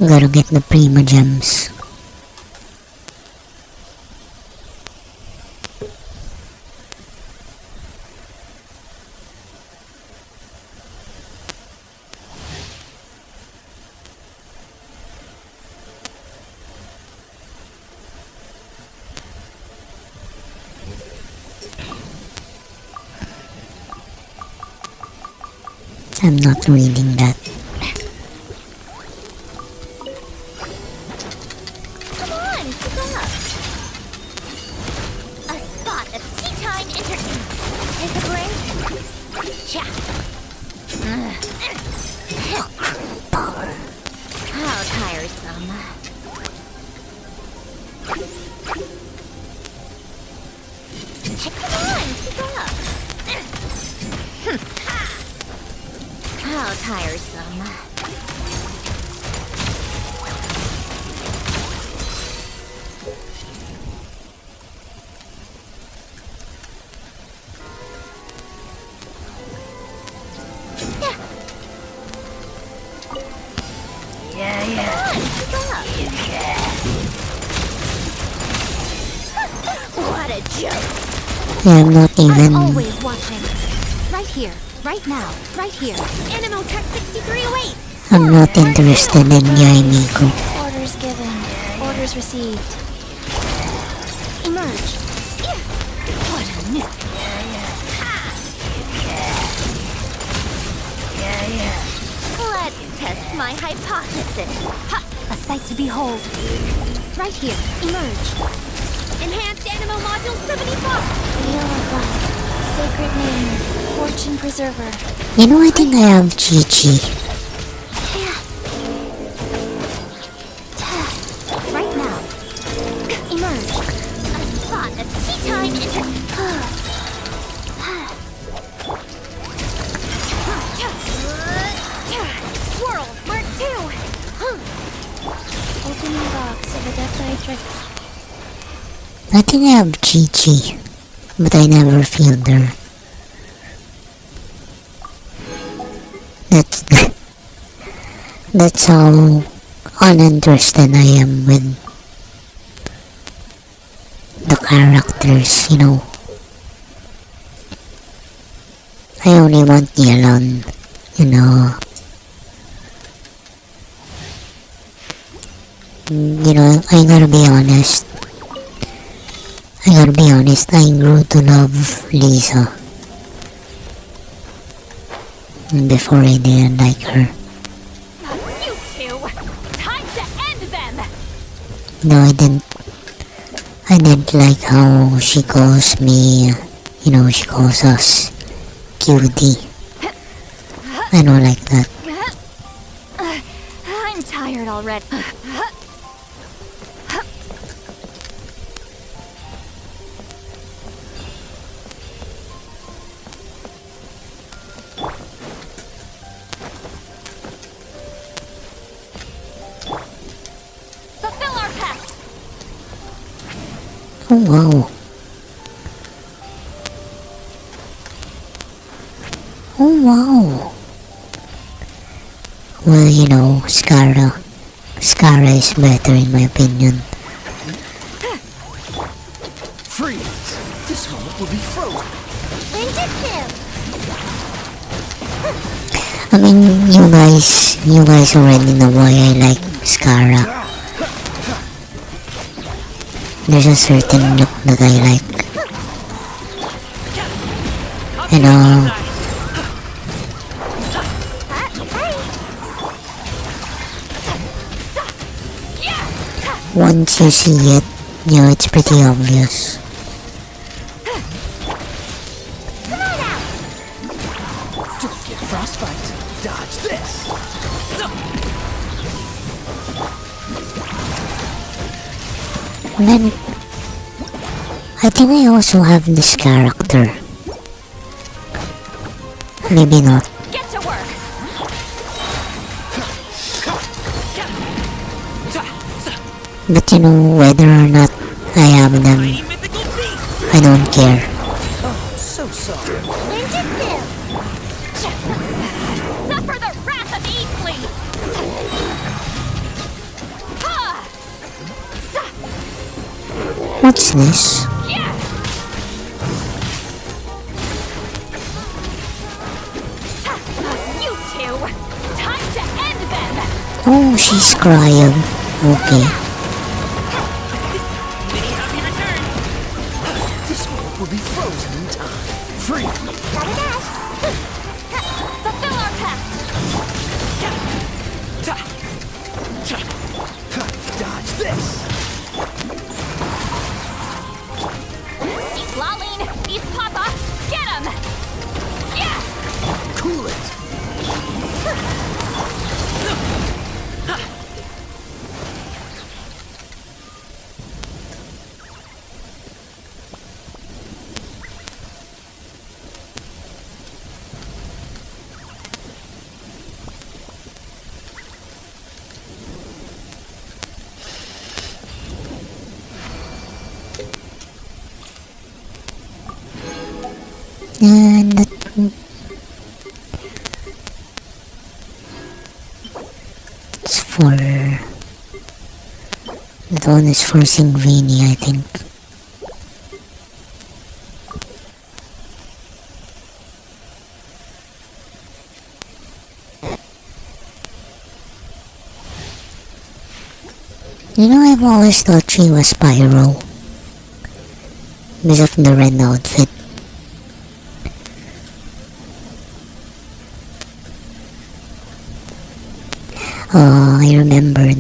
Gotta get the Prima Gems. I'm not reading that. keep up. A spot of tea time entertainment. Take a break. Cha. Power. How tiresome. Come on, keep up. How tiresome. What a joke! I'm not I'm even. always watching. Right here, right now, right here. Animo Tech 6308. I'm not interested in Yaimigo. Orders given. Orders received. Emerge. What a nuke. Let's test my hypothesis. Ha! A sight to behold. Right here. Emerge. Enhanced Animo Module 75. Wheel of Life. Sacred name. Fortune Preserver. You know, I think I have GG. Right now. Emerge. A spot of tea time Swirl. Mark 2. Opening box of a Death Matrix. I think I have GG, but I never feel her. That's how uninterested I am with the characters, you know. I only want Yelan, you know. You know, I gotta be honest. I grew to love Lisa. Before I didn't like her. You two! Time to end them! No, I didn't like how she calls me, you know, she calls us cutie. I don't like that. I'm tired already. Fulfill our pact! Oh wow. Oh wow. Well, you know, Skara is better in my opinion. Freeze! This moment will be frozen. Ninjutsu! I mean, you guys already know why I like Skara. There's a certain look that I like. You know, once you see it, you know, it's pretty obvious. Don't get frostbite. Dodge this. And then, I think I also have this character. Maybe not. Get to work! But you know, whether or not I have them, I don't care. So sorry. Ninjutsu! Suffer the wrath of Eastly! What's this? You two! Time to end them! Oh, she's crying. Okay. This moment will be frozen in time. Freeze! Gotta dash! Fulfill our pact! Dodge this. And that's for... That one is for Singvini, I think. You know, I've always thought she was Pyro because of the red outfit. Oh, I remember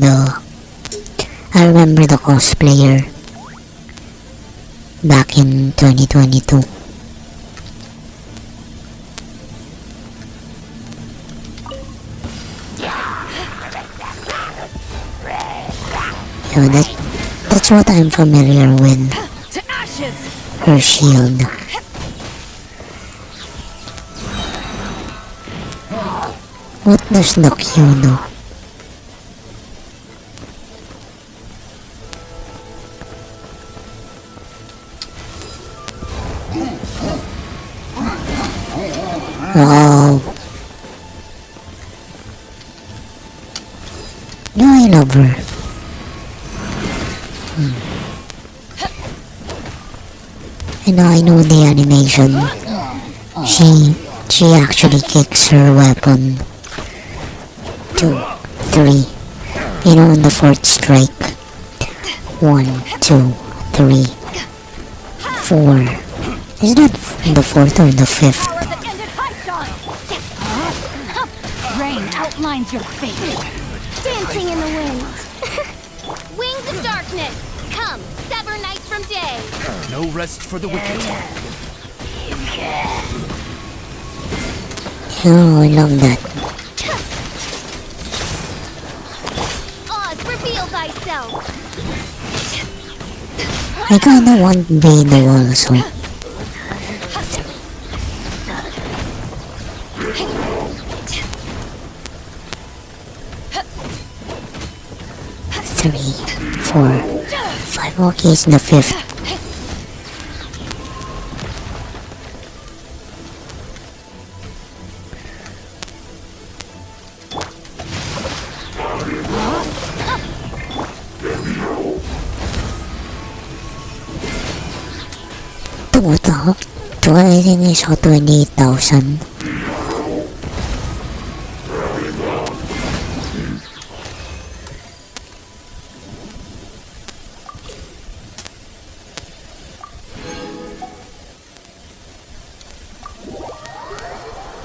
the cosplayer back in 2022. So that's what I'm familiar with. To ashes! Her shield. What does the Q do? Wow. No, I love her. And I know the animation. She actually kicks her weapon. 2, 3. You know, in the fourth strike. 1, 2, 3, 4. Is that the fourth or the fifth? Rain outlines your fate. Dancing in the wind. Wings of darkness. Come, sever night from day. No rest for the wicked. Oh, I love that. Oz, reveal thyself. I kinda want Vader also. Three, 4, 5. Okay, it's the fifth. I think I saw 28,000.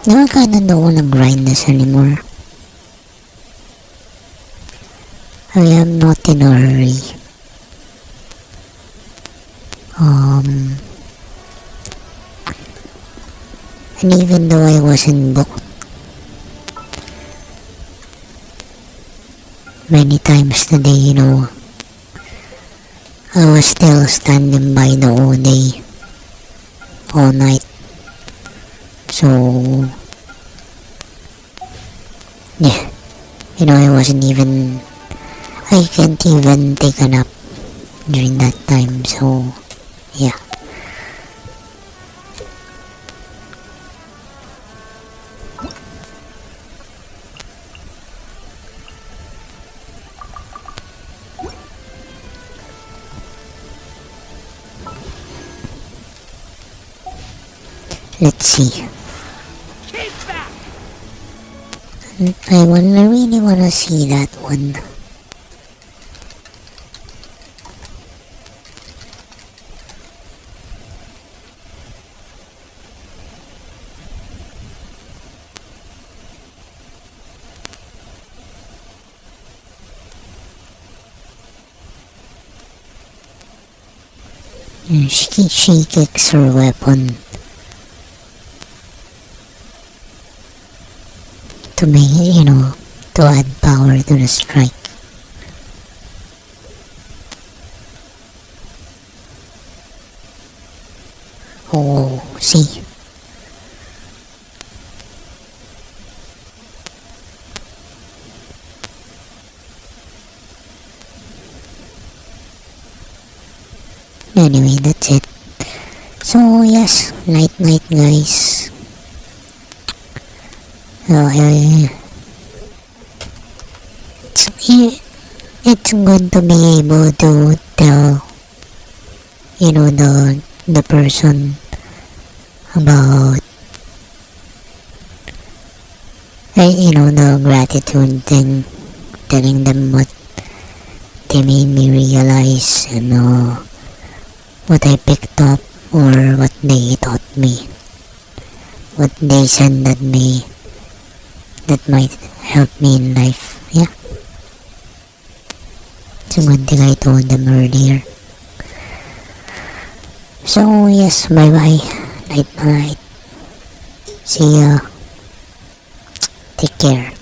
I kinda don't wanna grind this anymore. I am not in a hurry. And even though I wasn't booked many times today, I was still standing by the whole day, all night. So, yeah, I can't even take a nap during that time, so, yeah. Let's see. I really wanna see that one. She kicks her weapon to make, to add power to the strike. Oh, see? Anyway, that's it. So yes, night night guys. It's good to be able to tell, the person about, the gratitude thing, telling them what they made me realize, and what I picked up, or what they taught me, what they said that might help me in life. Yeah, it's a good thing I told them earlier. So yes, bye bye. Night night. See ya. Take care.